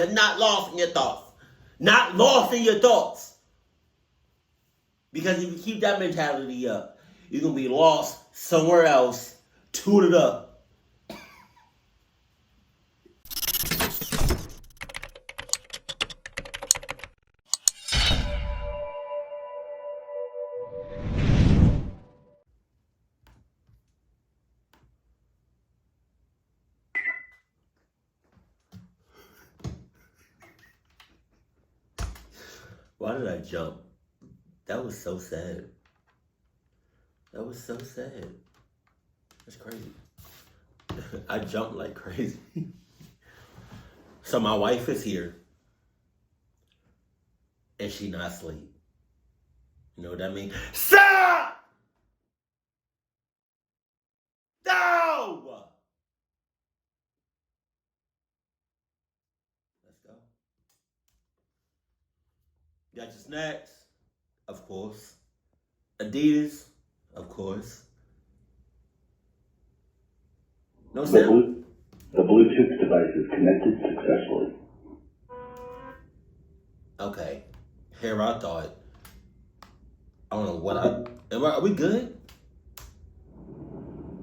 not lost in your thoughts. Not lost in your thoughts. Because if you keep that mentality up, you're going to be lost somewhere else, tooted up. Why did I jump? That was so sad. That was so sad. That's crazy. I jumped like crazy. So my wife is here. And she not asleep. You know what that means? Stop! No! Let's go. Got your snacks? Of course. Adidas? Of course. No sound? The Bluetooth device is connected successfully. Okay. Here I thought. I don't know what are we good?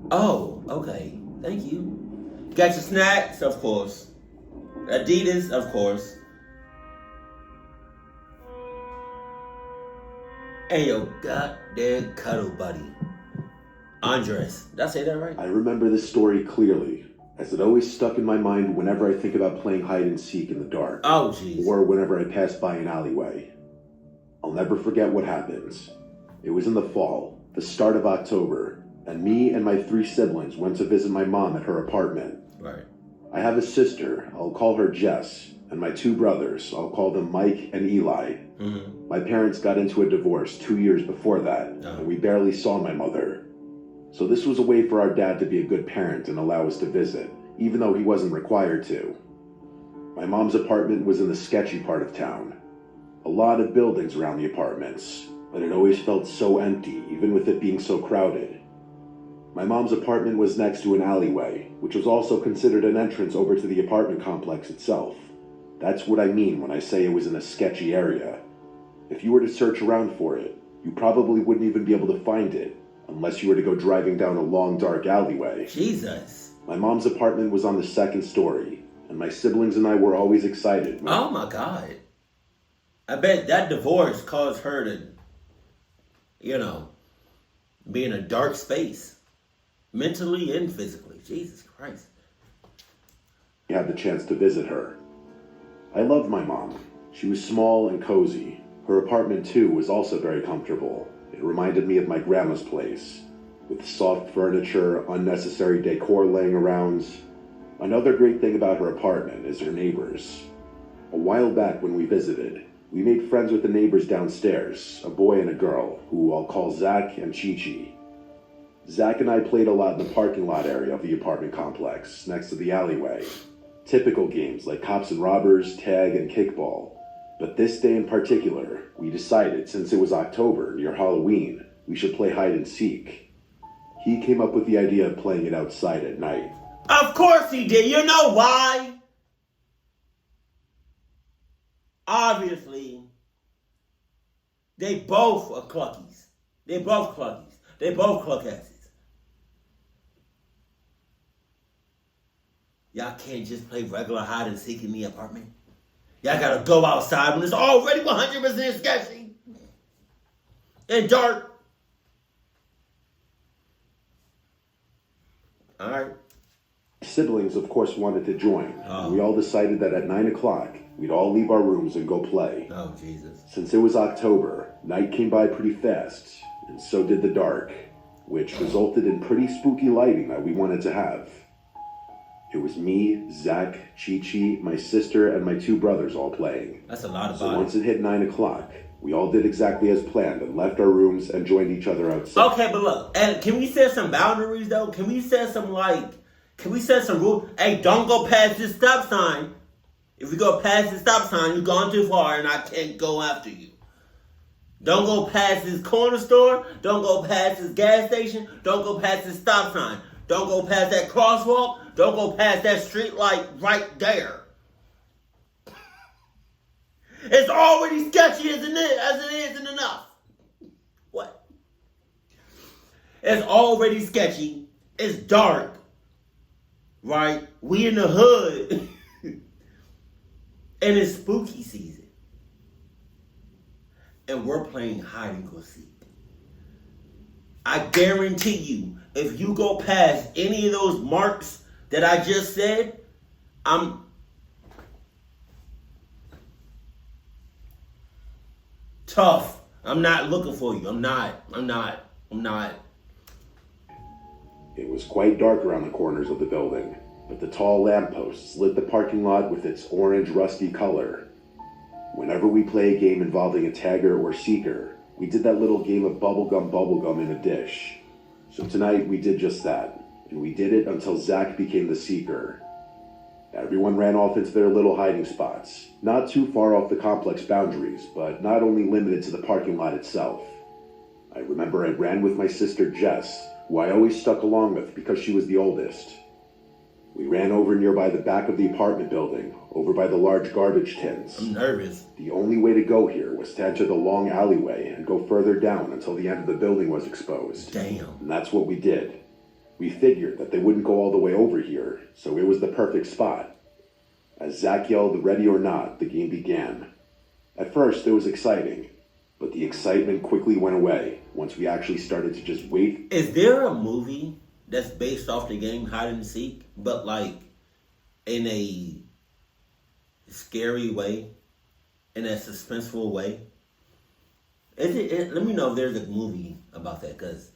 Oh, okay. Thank you. Got your snacks? Of course. Adidas? Of course. And your goddamn cuddle buddy, Andres. Did I say that right? I remember this story clearly, as it always stuck in my mind whenever I think about playing hide and seek in the dark. Oh, jeez. Or whenever I pass by an alleyway. I'll never forget what happened. It was in the fall, the start of October, and me and my 3 siblings went to visit my mom at her apartment. Right. I have a sister, I'll call her Jess, and my 2 brothers, I'll call them Mike and Eli. Mm-hmm. My parents got into a divorce 2 years before that, and we barely saw my mother. So this was a way for our dad to be a good parent and allow us to visit, even though he wasn't required to. My mom's apartment was in the sketchy part of town. A lot of buildings around the apartments, but it always felt so empty, even with it being so crowded. My mom's apartment was next to an alleyway, which was also considered an entrance over to the apartment complex itself. That's what I mean when I say it was in a sketchy area. If you were to search around for it, you probably wouldn't even be able to find it, unless you were to go driving down a long, dark alleyway. Jesus. My mom's apartment was on the 2nd story, and my siblings and I were always excited. Oh my God. I bet that divorce caused her to, be in a dark space. Mentally and physically. Jesus Christ. I had the chance to visit her. I loved my mom. She was small and cozy. Her apartment, too, was also very comfortable. It reminded me of my grandma's place, with soft furniture, unnecessary decor laying around. Another great thing about her apartment is her neighbors. A while back when we visited, we made friends with the neighbors downstairs, a boy and a girl, who I'll call Zach and Chi-Chi. Zach and I played a lot in the parking lot area of the apartment complex, next to the alleyway. Typical games like cops and robbers, tag, and kickball. But this day in particular, we decided, since it was October, near Halloween, we should play hide and seek. He came up with the idea of playing it outside at night. Of course he did. You know why? Obviously, they both are cluckies. They both cluckies. They both cluckasses. Y'all can't just play regular hide and seek in the apartment. Y'all gotta go outside when it's already 100% sketchy and dark. All right. Siblings, of course, wanted to join. We all decided that at 9 o'clock, we'd all leave our rooms and go play. Oh, Jesus. Since it was October, night came by pretty fast, and so did the dark, which resulted in pretty spooky lighting that we wanted to have. It was me, Zach, Chi-Chi, my sister, and my 2 brothers all playing. That's a lot of So bodies. once it hit 9 o'clock, we all did exactly as planned and left our rooms and joined each other outside. Okay, but look, and can we set some boundaries though? Can we set some rules? Hey, don't go past this stop sign. If you go past the stop sign, you've gone too far and I can't go after you. Don't go past this corner store. Don't go past this gas station. Don't go past this stop sign. Don't go past that crosswalk. Don't go past that street light right there. It's already sketchy as it isn't enough. What? It's already sketchy. It's dark. Right? We in the hood. And it's spooky season. And we're playing hide and go seek. I guarantee you, if you go past any of those marks that I just said, I'm tough. I'm not looking for you. I'm not. It was quite dark around the corners of the building, but the tall lampposts lit the parking lot with its orange rusty color. Whenever we play a game involving a tagger or seeker, we did that little game of bubblegum in a dish. So tonight we did just that, and we did it until Zach became the seeker. Everyone ran off into their little hiding spots, not too far off the complex boundaries, but not only limited to the parking lot itself. I remember I ran with my sister Jess, who I always stuck along with because she was the oldest. We ran over nearby the back of the apartment building, over by the large garbage tins. I'm nervous. The only way to go here was to enter the long alleyway and go further down until the end of the building was exposed. Damn. And that's what we did. We figured that they wouldn't go all the way over here, so it was the perfect spot. As Zach yelled, "Ready or not," the game began. At first, it was exciting, but the excitement quickly went away once we actually started to just wait. Is there a movie that's based off the game Hide and Seek, but like in a scary way, in a suspenseful way? Let me know if there's a movie about that, because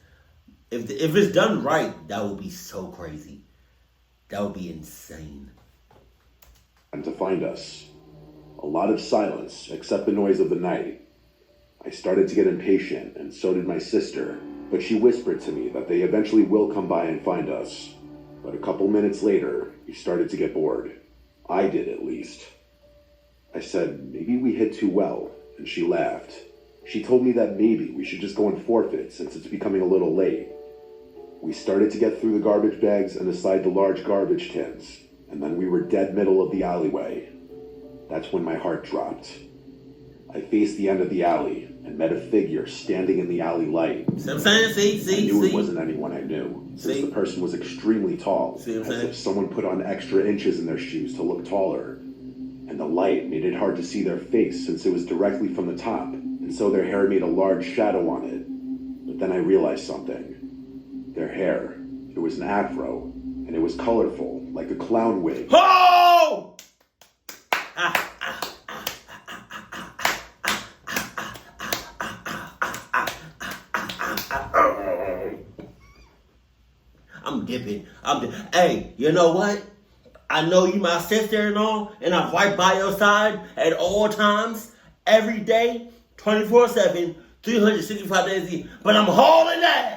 if it's done right, that would be so crazy. That would be insane. And to find us. A lot of silence, except the noise of the night. I started to get impatient, and so did my sister, but she whispered to me that they eventually will come by and find us. But a couple minutes later, we started to get bored. I did, at least. I said, maybe we hid too well, and she laughed. She told me that maybe we should just go and forfeit since it's becoming a little late. We started to get through the garbage bags and aside the large garbage tins, and then we were dead middle of the alleyway. That's when my heart dropped. I faced the end of the alley and met a figure standing in the alley light. See what I'm saying? I knew it wasn't anyone I knew, since the person was extremely tall, as if someone put on extra inches in their shoes to look taller. And the light made it hard to see their face since it was directly from the top, and so their hair made a large shadow on it. But then I realized something. Their hair, it was an afro, and it was colorful, like a clown wig. Oh! I'm dipping. Hey, you know what? I know you my sister and all, and I'm right by your side at all times, every day, 24/7, 365 days a year. But I'm hauling ass.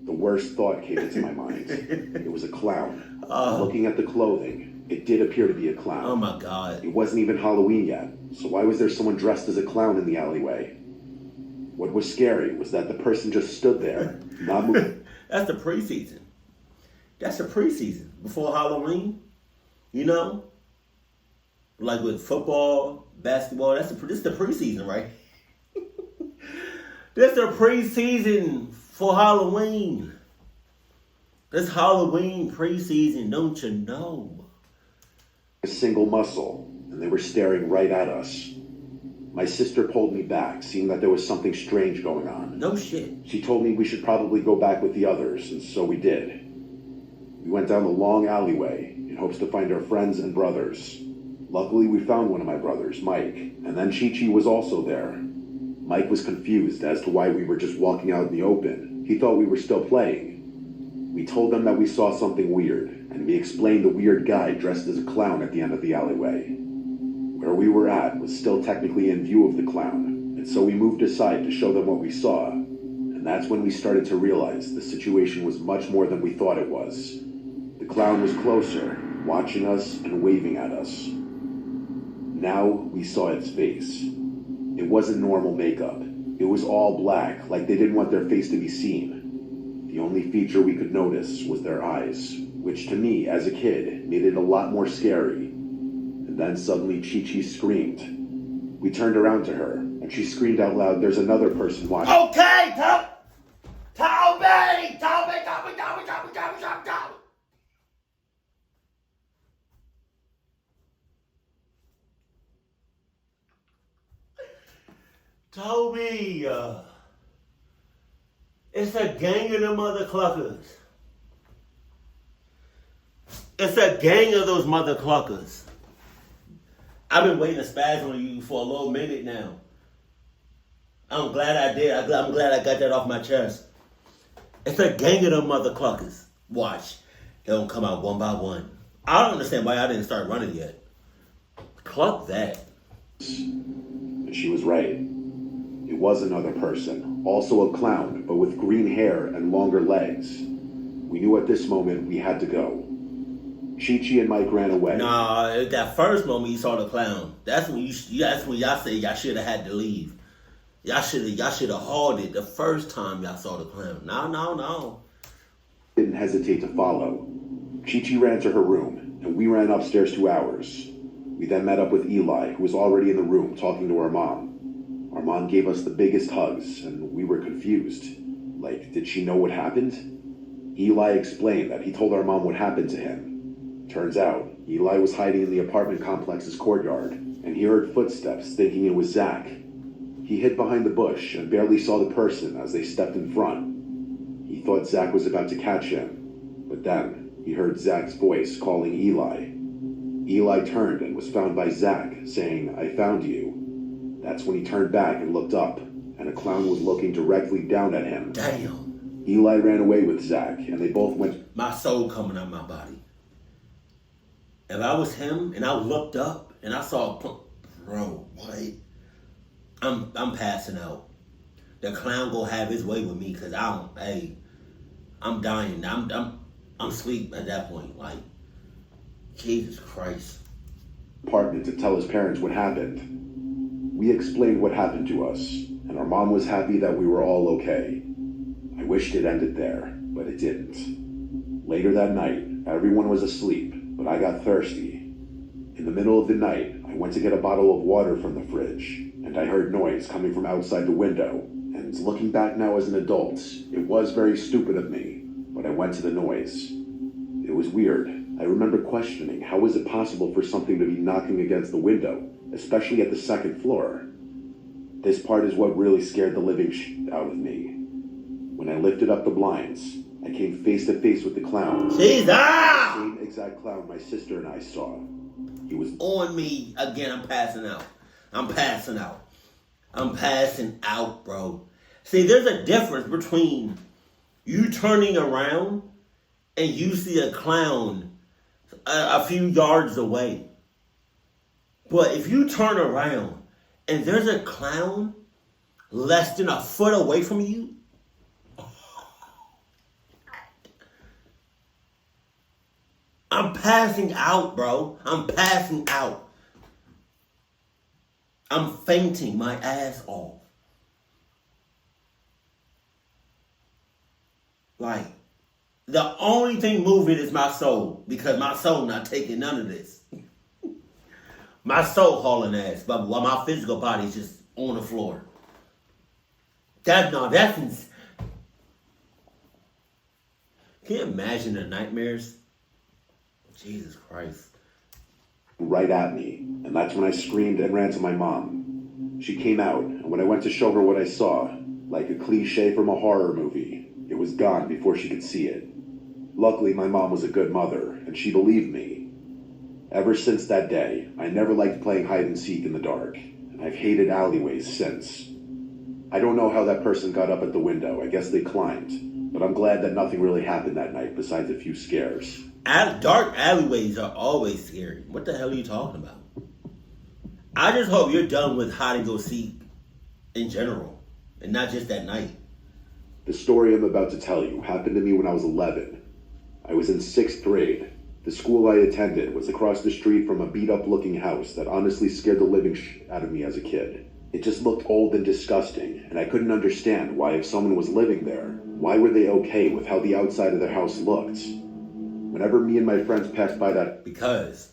The worst thought came into my mind. It was a clown. Looking at the clothing, it did appear to be a clown. Oh my God. It wasn't even Halloween yet, so why was there someone dressed as a clown in the alleyway? What was scary was that the person just stood there, not moving. That's the preseason. That's the preseason before Halloween. You know, like with football, basketball. This is the preseason, right? This the preseason for Halloween. This Halloween preseason, don't you know? A single muscle, and they were staring right at us. My sister pulled me back, seeing that there was something strange going on. No shit. She told me we should probably go back with the others, and so we did. We went down the long alleyway in hopes to find our friends and brothers. Luckily, we found one of my brothers, Mike, and then Chi-Chi was also there. Mike was confused as to why we were just walking out in the open. He thought we were still playing. We told them that we saw something weird, and we explained the weird guy dressed as a clown at the end of the alleyway. Where we were at was still technically in view of the clown, and so we moved aside to show them what we saw. And that's when we started to realize the situation was much more than we thought it was. The clown was closer, watching us and waving at us. Now we saw its face. It wasn't normal makeup. It was all black, like they didn't want their face to be seen. The only feature we could notice was their eyes, which to me, as a kid, made it a lot more scary. and then suddenly Chi-Chi screamed. We turned around to her, and she screamed out loud, "There's another person watching." Okay, Toby! Toby, it's a gang of them mother cluckers. It's a gang of those mother cluckers. I've been waiting to spaz on you for a little minute now. I'm glad I did. I'm glad I got that off my chest. It's a gang of them mother cluckers. Watch. They'll come out one by one. I don't understand why I didn't start running yet. Cluck that. And she was right. It was another person, also a clown, but with green hair and longer legs. We knew at this moment we had to go. Chi-Chi and Mike ran away. Nah, that first moment you saw the clown, that's when y'all say y'all should have had to leave. Y'all should have hauled it the first time y'all saw the clown. No. Didn't hesitate to follow. Chi-Chi ran to her room, and we ran upstairs to ours. We then met up with Eli, who was already in the room talking to our mom. Our mom gave us the biggest hugs, and we were confused. Like, did she know what happened? Eli explained that he told our mom what happened to him. Turns out, Eli was hiding in the apartment complex's courtyard, and he heard footsteps, thinking it was Zach. He hid behind the bush and barely saw the person as they stepped in front. He thought Zach was about to catch him, but then he heard Zach's voice calling Eli. Eli turned and was found by Zach, saying, "I found you." That's when he turned back and looked up, and a clown was looking directly down at him. Damn. Eli ran away with Zach, and they both went... My soul coming out my body. If I was him and I looked up and I saw, bro, what? I'm passing out. The clown gonna have his way with me because I'm dying. I'm asleep at that point. Like, Jesus Christ. Apartment to tell his parents what happened. We explained what happened to us, and our mom was happy that we were all okay. I wished it ended there, but it didn't. Later that night, everyone was asleep, but I got thirsty. In the middle of the night, I went to get a bottle of water from the fridge, and I heard noise coming from outside the window. And looking back now as an adult, it was very stupid of me, but I went to the noise. It was weird. I remember questioning how was it possible for something to be knocking against the window, especially at the second floor. This part is what really scared the living shit out of me. When I lifted up the blinds, I came face to face with the clown. Jesus! The same exact clown my sister and I saw. He was on me again. I'm passing out, bro. See, there's a difference between you turning around and you see a clown a few yards away. But if you turn around and there's a clown less than a foot away from you, I'm passing out, bro. I'm passing out. I'm fainting my ass off. Like, the only thing moving is my soul, because my soul not taking none of this. My soul hauling ass, but while my physical body's just on the floor. That's can you imagine the nightmares? Jesus Christ. right at me, and that's when I screamed and ran to my mom. She came out, and when I went to show her what I saw, like a cliche from a horror movie, it was gone before she could see it. Luckily, my mom was a good mother, and she believed me. Ever since that day, I never liked playing hide and seek in the dark, and I've hated alleyways since. I don't know how that person got up at the window. I guess they climbed, but I'm glad that nothing really happened that night besides a few scares. Dark alleyways are always scary. What the hell are you talking about? I just hope you're done with hide and go seek in general, and not just at night. The story I'm about to tell you happened to me when I was 11. I was in 6th grade. The school I attended was across the street from a beat-up looking house that honestly scared the living shit out of me as a kid. It just looked old and disgusting, and I couldn't understand why, if someone was living there, why were they okay with how the outside of their house looked? Whenever me and my friends passed by that... Because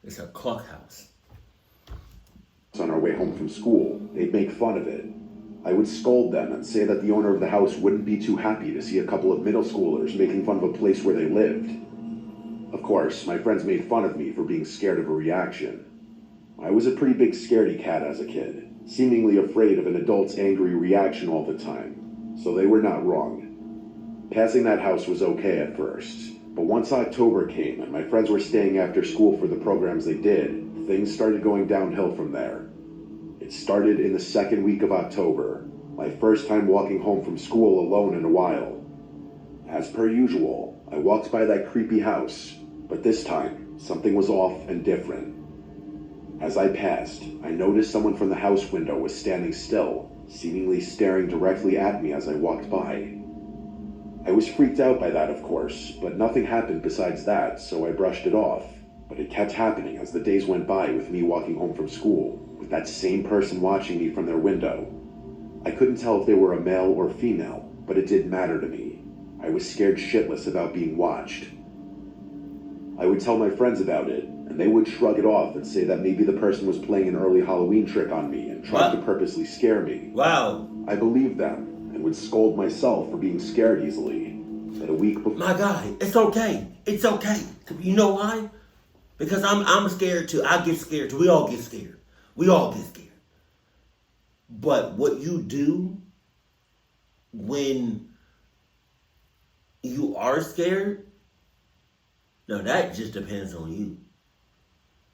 It's a clubhouse. On our way home from school, they'd make fun of it. I would scold them and say that the owner of the house wouldn't be too happy to see a couple of middle schoolers making fun of a place where they lived. Of course, my friends made fun of me for being scared of a reaction. I was a pretty big scaredy cat as a kid, seemingly afraid of an adult's angry reaction all the time, so they were not wrong. Passing that house was okay at first, but once October came and my friends were staying after school for the programs they did, things started going downhill from there. It started in the second week of October, my first time walking home from school alone in a while. As per usual, I walked by that creepy house, but this time, something was off and different. As I passed, I noticed someone from the house window was standing still, seemingly staring directly at me as I walked by. I was freaked out by that, of course, but nothing happened besides that, so I brushed it off. But it kept happening as the days went by with me walking home from school, with that same person watching me from their window. I couldn't tell if they were a male or female, but it didn't matter to me. I was scared shitless about being watched. I would tell my friends about it, and they would shrug it off and say that maybe the person was playing an early Halloween trick on me and trying to purposely scare me. Wow. I believed them, and would scold myself for being scared easily. But a week before... My God, it's okay. It's okay. You know why? Because I'm scared too. I get scared too. We all get scared. We all get scared. But what you do when you are scared, now that just depends on you.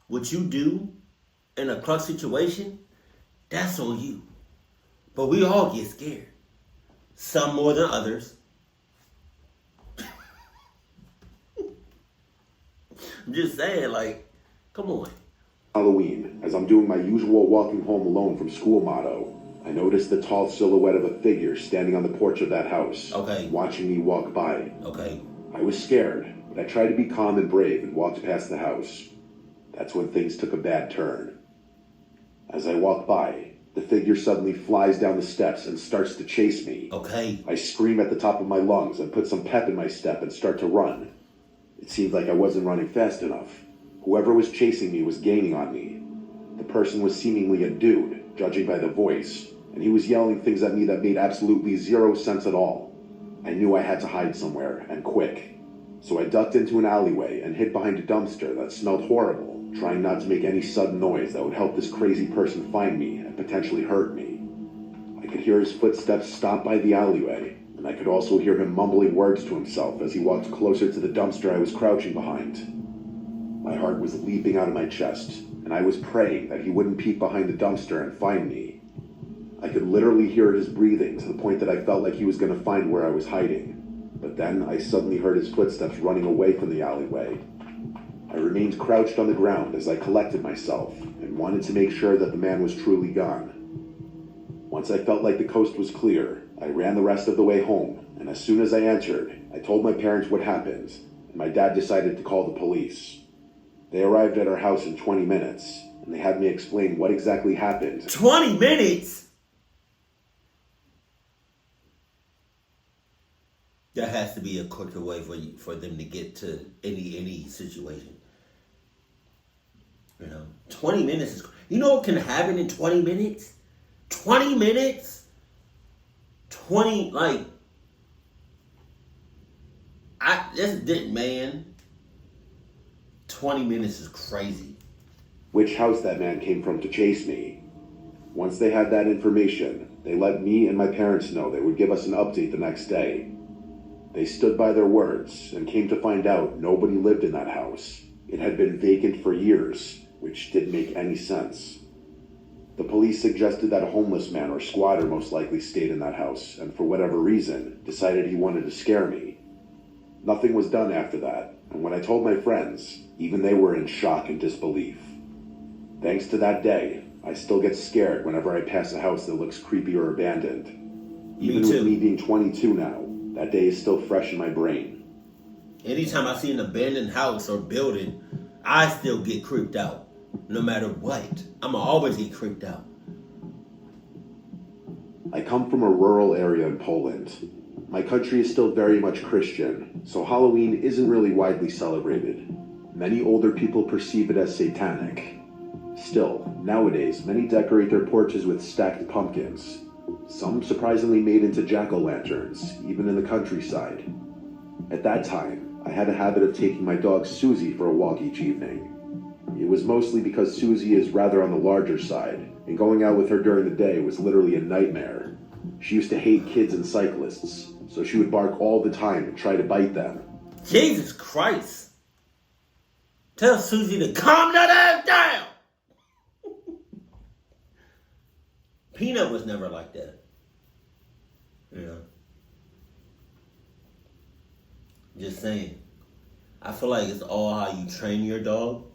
What you do in a crux situation, that's on you. But we all get scared. Some more than others. I'm just saying, like, come on. Halloween, as I'm doing my usual walking home alone from school motto, I noticed the tall silhouette of a figure standing on the porch of that house, watching me walk by. I was scared, but I tried to be calm and brave and walked past the house. That's when things took a bad turn. As I walk by, the figure suddenly flies down the steps and starts to chase me. I scream at the top of my lungs and put some pep in my step and start to run. It seemed like I wasn't running fast enough. Whoever was chasing me was gaining on me. The person was seemingly a dude, judging by the voice, and he was yelling things at me that made absolutely zero sense at all. I knew I had to hide somewhere, and quick. So I ducked into an alleyway and hid behind a dumpster that smelled horrible, trying not to make any sudden noise that would help this crazy person find me and potentially hurt me. I could hear his footsteps stop by the alleyway, and I could also hear him mumbling words to himself as he walked closer to the dumpster I was crouching behind. My heart was leaping out of my chest, and I was praying that he wouldn't peek behind the dumpster and find me. I could literally hear his breathing to the point that I felt like he was going to find where I was hiding. But then I suddenly heard his footsteps running away from the alleyway. I remained crouched on the ground as I collected myself and wanted to make sure that the man was truly gone. Once I felt like the coast was clear, I ran the rest of the way home, and as soon as I entered, I told my parents what happened, and my dad decided to call the police. They arrived at our house in 20 minutes, and they had me explain what exactly happened. 20 minutes? There has to be a quicker way for them to get to any situation. 20 minutes is... You know what can happen in 20 minutes? 20 minutes? 20, like... man... 20 minutes is crazy. Which house that man came from to chase me. Once they had that information, they let me and my parents know they would give us an update the next day. They stood by their words and came to find out nobody lived in that house. It had been vacant for years, which didn't make any sense. The police suggested that a homeless man or squatter most likely stayed in that house and for whatever reason decided he wanted to scare me. Nothing was done after that, and when I told my friends, even they were in shock and disbelief. Thanks to that day, I still get scared whenever I pass a house that looks creepy or abandoned. Even with me being 22 now, that day is still fresh in my brain. Anytime I see an abandoned house or building, I still get creeped out. No matter what. I'ma always get creeped out. I come from a rural area in Poland. My country is still very much Christian, so Halloween isn't really widely celebrated. Many older people perceive it as satanic. Still, nowadays, many decorate their porches with stacked pumpkins. Some surprisingly made into jack-o'-lanterns, even in the countryside. At that time, I had a habit of taking my dog Susie for a walk each evening. It was mostly because Susie is rather on the larger side, and going out with her during the day was literally a nightmare. She used to hate kids and cyclists, so she would bark all the time and try to bite them. Jesus Christ. Tell Susie to calm that ass down. Peanut was never like that. You know? Just saying. I feel like it's all how you train your dog.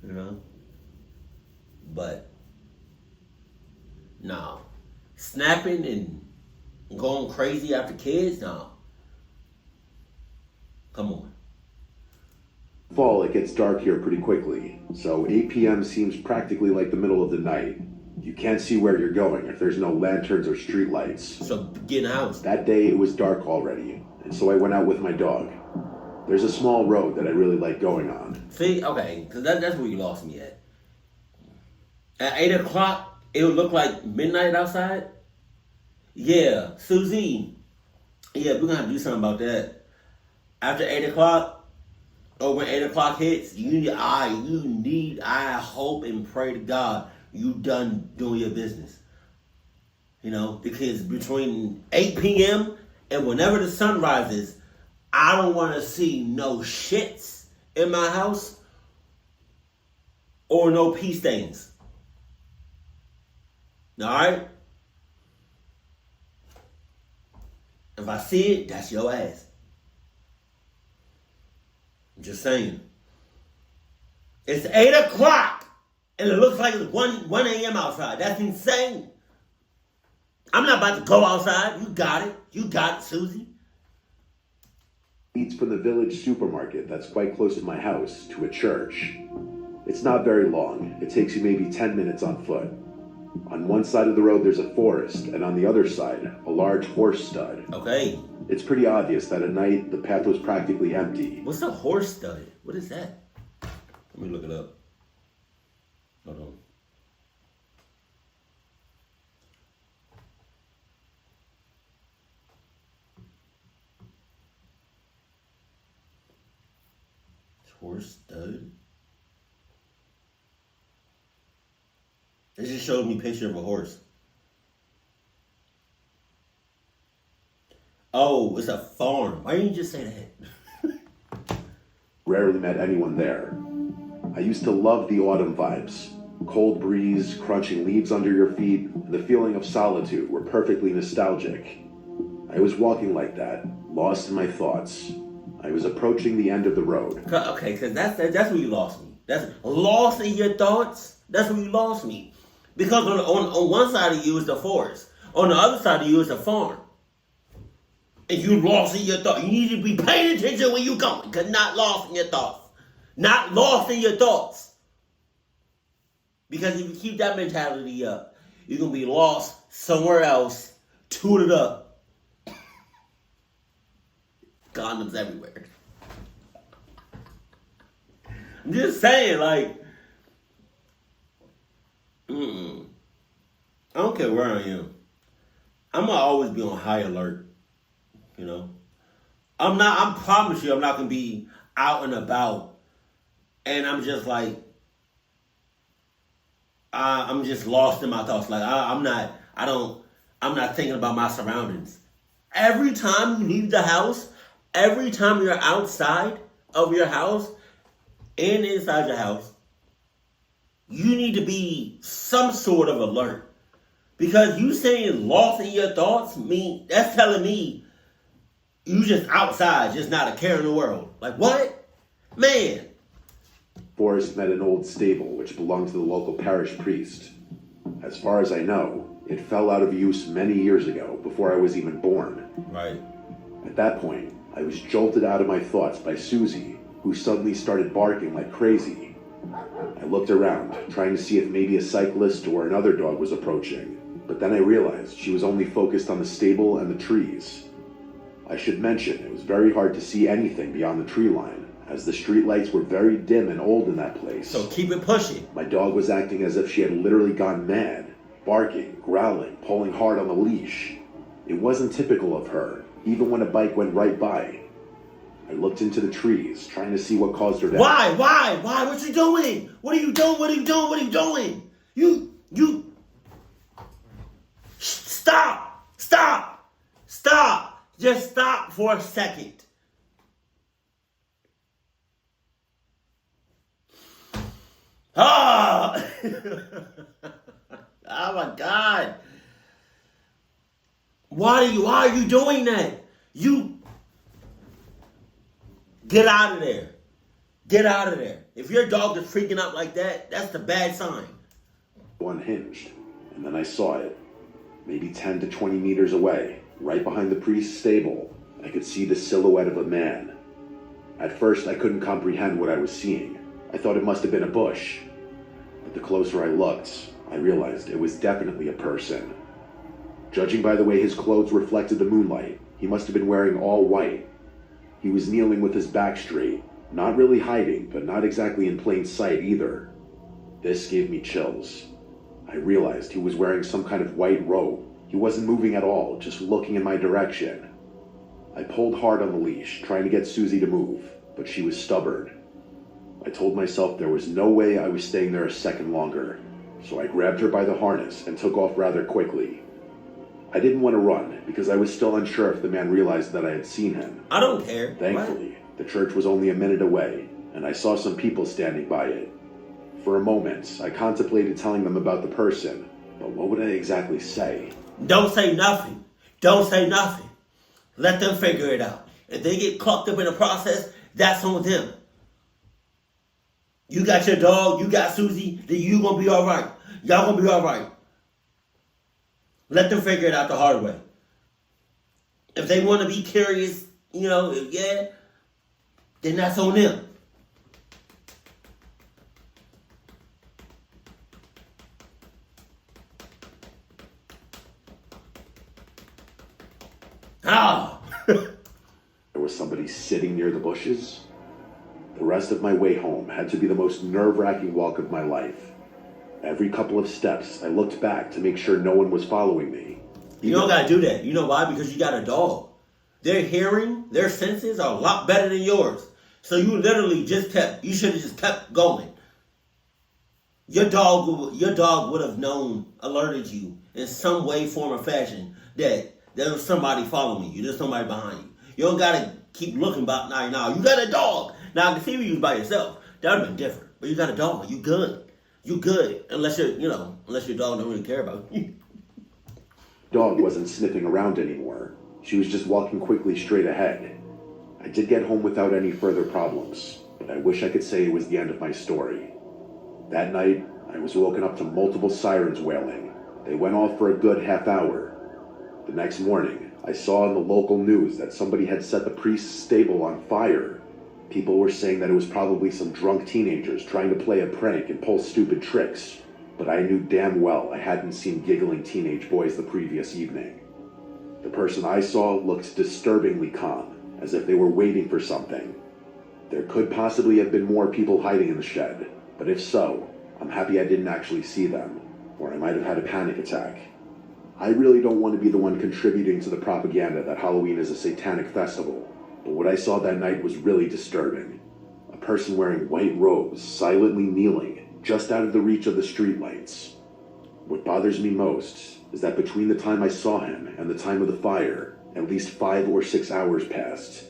You know? But, no. Snapping and going crazy after kids? No. Come on. Fall, it gets dark here pretty quickly, so 8 p.m. seems practically like the middle of the night. You can't see where you're going if there's no lanterns or street lights. So get in the house. That day it was dark already, and so I went out with my dog. There's a small road that I really like going on. See, okay, because that's where you lost me at. At 8 o'clock, it would look like midnight outside. Yeah, Susie. Yeah, we're going to have to do something about that. After 8 o'clock, or when 8 o'clock hits, I hope and pray to God you done doing your business. You know, because between 8 p.m. and whenever the sun rises, I don't want to see no shits in my house or no pee stains. All right? If I see it, that's your ass. I'm just saying. It's 8 o'clock and it looks like it's 1 a.m. outside. That's insane. I'm not about to go outside. You got it. You got it, Susie. Eats from the village supermarket that's quite close to my house to a church. It's not very long. It takes you maybe 10 minutes on foot. On one side of the road there's a forest, and on the other side, a large horse stud. Okay. It's pretty obvious that at night the path was practically empty. What's a horse stud? What is that? Let me look it up. Hold on. Horse stud. It just showed me a picture of a horse. Oh, it's a farm. Why didn't you just say that? Rarely met anyone there. I used to love the autumn vibes. Cold breeze, crunching leaves under your feet, and the feeling of solitude were perfectly nostalgic. I was walking like that, lost in my thoughts. I was approaching the end of the road. Okay, because that's where you lost me. That's lost in your thoughts. That's where you lost me. Because on one side of you is the forest. On the other side of you is the farm. And you lost in your thoughts. You need to be paying attention when you're going. Because not lost in your thoughts. Not lost in your thoughts. Because if you keep that mentality up, you're going to be lost somewhere else, tooted up. Condoms everywhere. I'm just saying, like, I don't care where I am. I'm gonna always be on high alert. You know, I promise you, I'm not gonna be out and about, and I'm just like, I'm just lost in my thoughts. Like I'm not thinking about my surroundings. Every time you leave the house, every time you're outside of your house and inside your house, you need to be some sort of alert. Because you saying lost in your thoughts, that's telling me you just outside, just not a care in the world. Like what? Man. Forrest met an old stable which belonged to the local parish priest. As far as I know, it fell out of use many years ago, before I was even born. Right. At that point, I was jolted out of my thoughts by Susie, who suddenly started barking like crazy. I looked around, trying to see if maybe a cyclist or another dog was approaching, but then I realized she was only focused on the stable and the trees. I should mention, it was very hard to see anything beyond the tree line, as the streetlights were very dim and old in that place. So keep it pushing. My dog was acting as if she had literally gone mad, barking, growling, pulling hard on the leash. It wasn't typical of her, even when a bike went right by. I looked into the trees, trying to see what caused her to... Why? What you doing? What are you doing? You... Stop! Just stop for a second. Oh! Oh my God. Why are you doing that? You get out of there. Get out of there. If your dog is freaking out like that, that's the bad sign. Unhinged, and then I saw it. Maybe 10 to 20 meters away, right behind the priest's stable, I could see the silhouette of a man. At first, I couldn't comprehend what I was seeing. I thought it must have been a bush. But the closer I looked, I realized it was definitely a person. Judging by the way his clothes reflected the moonlight, he must have been wearing all white. He was kneeling with his back straight, not really hiding, but not exactly in plain sight either. This gave me chills. I realized he was wearing some kind of white robe. He wasn't moving at all, just looking in my direction. I pulled hard on the leash, trying to get Susie to move, but she was stubborn. I told myself there was no way I was staying there a second longer, so I grabbed her by the harness and took off rather quickly. I didn't want to run, because I was still unsure if the man realized that I had seen him. I don't care. Thankfully, the church was only a minute away, and I saw some people standing by it. For a moment, I contemplated telling them about the person, but what would I exactly say? Don't say nothing. Let them figure it out. If they get caught up in the process, that's on them. You got your dog, you got Susie, then you gonna be all right. Y'all gonna be all right. Let them figure it out the hard way. If they want to be curious, then that's on them. Ah! There was somebody sitting near the bushes. The rest of my way home had to be the most nerve-wracking walk of my life. Every couple of steps, I looked back to make sure no one was following me. You don't gotta do that. You know why? Because you got a dog. Their hearing, their senses are a lot better than yours. So you literally you should have just kept going. Your dog would have known, alerted you in some way, form, or fashion that there was somebody following you. There's somebody behind you. You don't gotta keep looking about now. You got a dog. Now I can see you was by yourself. That would have been different. But you got a dog. You good. Unless your dog don't really care about you. Dog wasn't sniffing around anymore. She was just walking quickly straight ahead. I did get home without any further problems, but I wish I could say it was the end of my story. That night, I was woken up to multiple sirens wailing. They went off for a good half hour. The next morning, I saw in the local news that somebody had set the priest's stable on fire. People were saying that it was probably some drunk teenagers trying to play a prank and pull stupid tricks, but I knew damn well I hadn't seen giggling teenage boys the previous evening. The person I saw looked disturbingly calm, as if they were waiting for something. There could possibly have been more people hiding in the shed, but if so, I'm happy I didn't actually see them, or I might have had a panic attack. I really don't want to be the one contributing to the propaganda that Halloween is a satanic festival, but what I saw that night was really disturbing. A person wearing white robes, silently kneeling, just out of the reach of the streetlights. What bothers me most is that between the time I saw him and the time of the fire, at least 5 or 6 hours passed.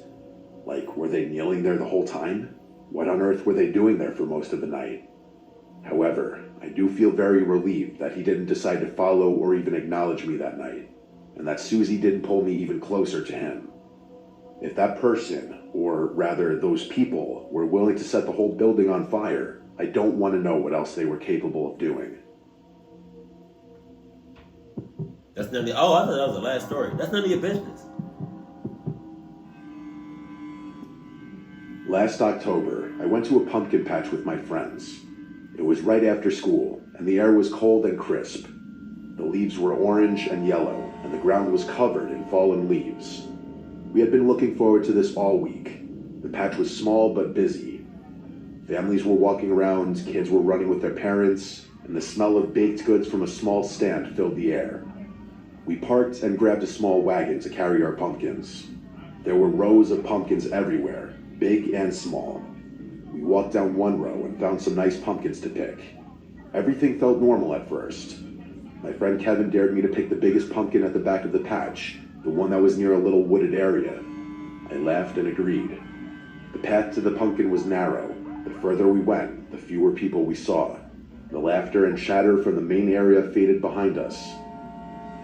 Like, were they kneeling there the whole time? What on earth were they doing there for most of the night? However, I do feel very relieved that he didn't decide to follow or even acknowledge me that night, and that Susie didn't pull me even closer to him. If that person, or rather those people, were willing to set the whole building on fire, I don't want to know what else they were capable of doing. That's none of I thought that was the last story. That's none of your business. Last October, I went to a pumpkin patch with my friends. It was right after school, and the air was cold and crisp. The leaves were orange and yellow, and the ground was covered in fallen leaves. We had been looking forward to this all week. The patch was small but busy. Families were walking around, kids were running with their parents, and the smell of baked goods from a small stand filled the air. We parked and grabbed a small wagon to carry our pumpkins. There were rows of pumpkins everywhere, big and small. We walked down one row and found some nice pumpkins to pick. Everything felt normal at first. My friend Kevin dared me to pick the biggest pumpkin at the back of the patch, the one that was near a little wooded area. I laughed and agreed. The path to the pumpkin was narrow. The further we went, the fewer people we saw. The laughter and chatter from the main area faded behind us.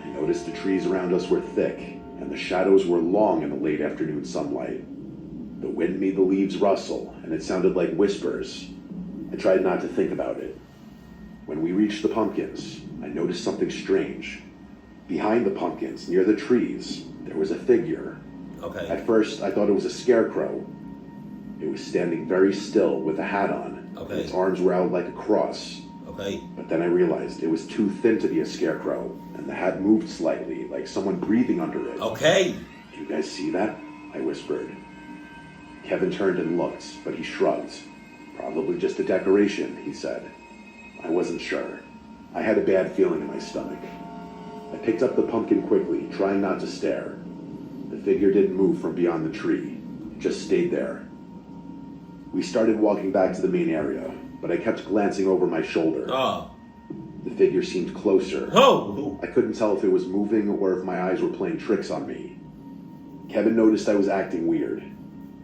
I noticed the trees around us were thick, and the shadows were long in the late afternoon sunlight. The wind made the leaves rustle, and it sounded like whispers. I tried not to think about it. When we reached the pumpkins, I noticed something strange. Behind the pumpkins, near the trees, there was a figure. Okay. At first, I thought it was a scarecrow. It was standing very still with a hat on. Okay. Its arms were out like a cross. Okay. But then I realized it was too thin to be a scarecrow, and the hat moved slightly, like someone breathing under it. Okay. Do you guys see that? I whispered. Kevin turned and looked, but he shrugged. Probably just a decoration, he said. I wasn't sure. I had a bad feeling in my stomach. I picked up the pumpkin quickly, trying not to stare. The figure didn't move from beyond the tree. It just stayed there. We started walking back to the main area, but I kept glancing over my shoulder. Oh. The figure seemed closer. Oh! I couldn't tell if it was moving or if my eyes were playing tricks on me. Kevin noticed I was acting weird.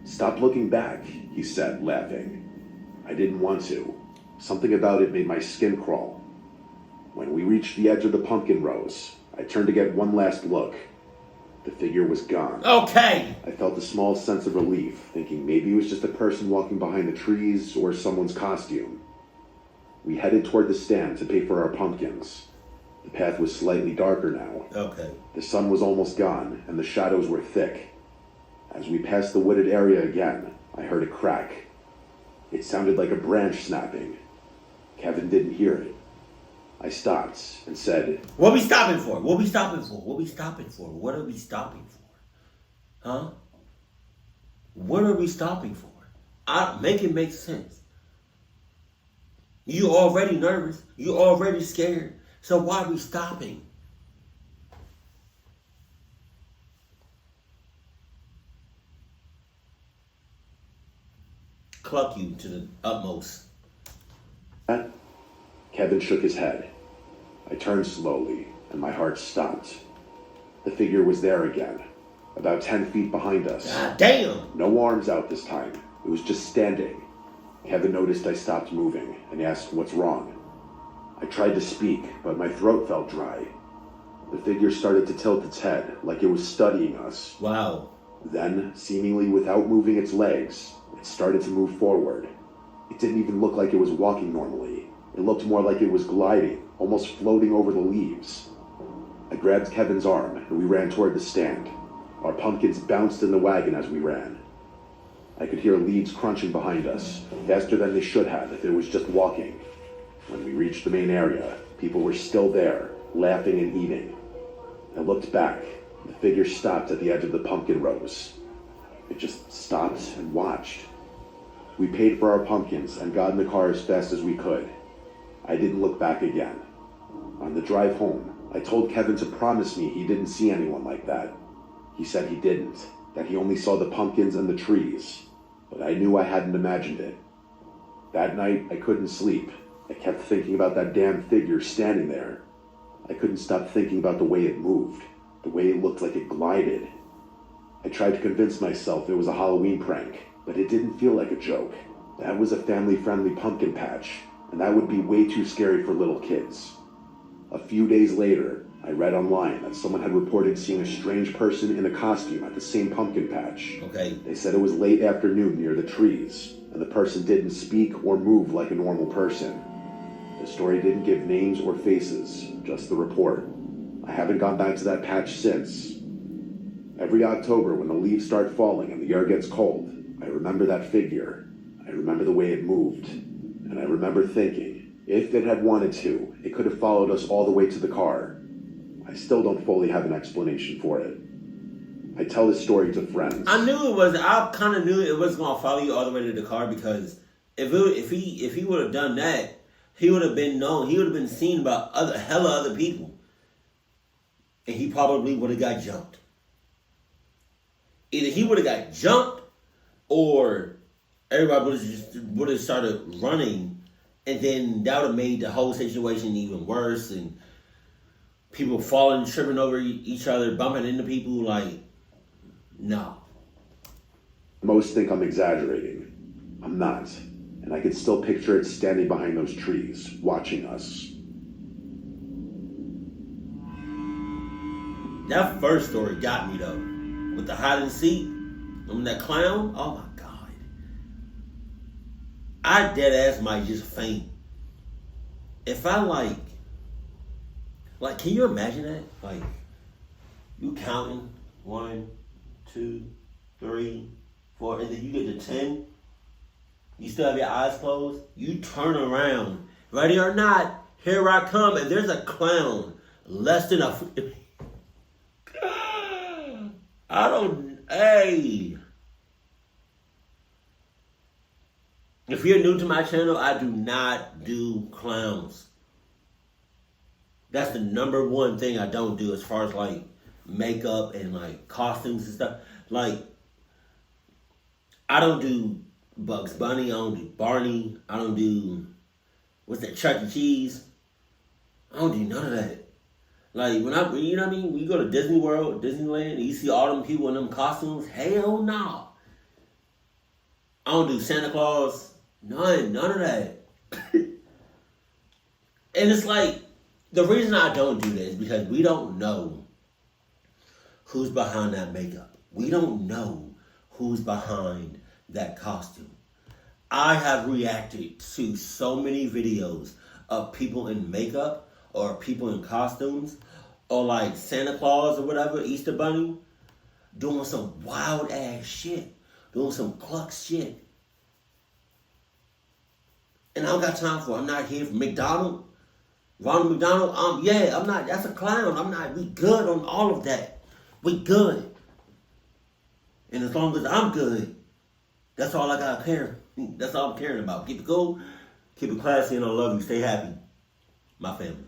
Stop looking back, he said, laughing. I didn't want to. Something about it made my skin crawl. When we reached the edge of the pumpkin rows, I turned to get one last look. The figure was gone. Okay! I felt a small sense of relief, thinking maybe it was just a person walking behind the trees or someone's costume. We headed toward the stand to pay for our pumpkins. The path was slightly darker now. Okay. The sun was almost gone, and the shadows were thick. As we passed the wooded area again, I heard a crack. It sounded like a branch snapping. Kevin didn't hear it. I stopped and said, What are we stopping for? What are we stopping for? What are we stopping for? What are we stopping for? Huh? What are we stopping for? Make it make sense. You already nervous. You already scared. So why are we stopping? Cluck you to the utmost. Kevin shook his head. I turned slowly, and my heart stopped. The figure was there again, about 10 feet behind us. God damn! No arms out this time. It was just standing. Kevin noticed I stopped moving and asked what's wrong. I tried to speak, but my throat felt dry. The figure started to tilt its head, like it was studying us. Wow. Then, seemingly without moving its legs, it started to move forward. It didn't even look like it was walking normally. It looked more like it was gliding, almost floating over the leaves. I grabbed Kevin's arm, and we ran toward the stand. Our pumpkins bounced in the wagon as we ran. I could hear leaves crunching behind us, faster than they should have if it was just walking. When we reached the main area, people were still there, laughing and eating. I looked back. The figure stopped at the edge of the pumpkin rows. It just stopped and watched. We paid for our pumpkins and got in the car as fast as we could. I didn't look back again. On the drive home, I told Kevin to promise me he didn't see anyone like that. He said he didn't, that he only saw the pumpkins and the trees, but I knew I hadn't imagined it. That night, I couldn't sleep. I kept thinking about that damn figure standing there. I couldn't stop thinking about the way it moved, the way it looked like it glided. I tried to convince myself it was a Halloween prank, but it didn't feel like a joke. That was a family-friendly pumpkin patch, and that would be way too scary for little kids. A few days later, I read online that someone had reported seeing a strange person in a costume at the same pumpkin patch. Okay. They said it was late afternoon near the trees, and the person didn't speak or move like a normal person. The story didn't give names or faces, just the report. I haven't gone back to that patch since. Every October when the leaves start falling and the air gets cold, I remember that figure. I remember the way it moved. And I remember thinking, if it had wanted to, it could have followed us all the way to the car. I still don't fully have an explanation for it. I tell this story to friends. I kind of knew it was gonna follow you all the way to the car, because if he would have done that, he would have been known. He would have been seen by hella other people, and he probably would have got jumped. Either he would have got jumped, or everybody would have started running, and then that would have made the whole situation even worse, and people falling, tripping over each other, bumping into people. Like, no. Most think I'm exaggerating. I'm not. And I can still picture it standing behind those trees, watching us. That first story got me, though. With the hide and seek, that clown, oh my God. I dead ass might just faint. If I like, can you imagine that? Like, you counting 1, 2, 3, 4, and then you get to 10. You still have your eyes closed. You turn around, ready or not, here I come, and there's a clown less than a. Hey. If you're new to my channel, I do not do clowns. That's the number one thing I don't do as far as like makeup and like costumes and stuff. Like, I don't do Bugs Bunny, I don't do Barney, I don't do, what's that, Chuck E. Cheese? I don't do none of that. Like, you know what I mean? When you go to Disney World, Disneyland, and you see all them people in them costumes, hell no. I don't do Santa Claus, none of that. And it's like, the reason I don't do that is because we don't know who's behind that makeup. We don't know who's behind that costume. I have reacted to so many videos of people in makeup or people in costumes or like Santa Claus or whatever, Easter Bunny, doing some wild ass shit, doing some cluck shit. And I don't got time for it. I'm not here for McDonald. Ronald McDonald, yeah, I'm not, that's a clown. We good on all of that. We good. And as long as I'm good, that's all I gotta care. That's all I'm caring about. Keep it cool, keep it classy, and I love you. Stay happy. My family.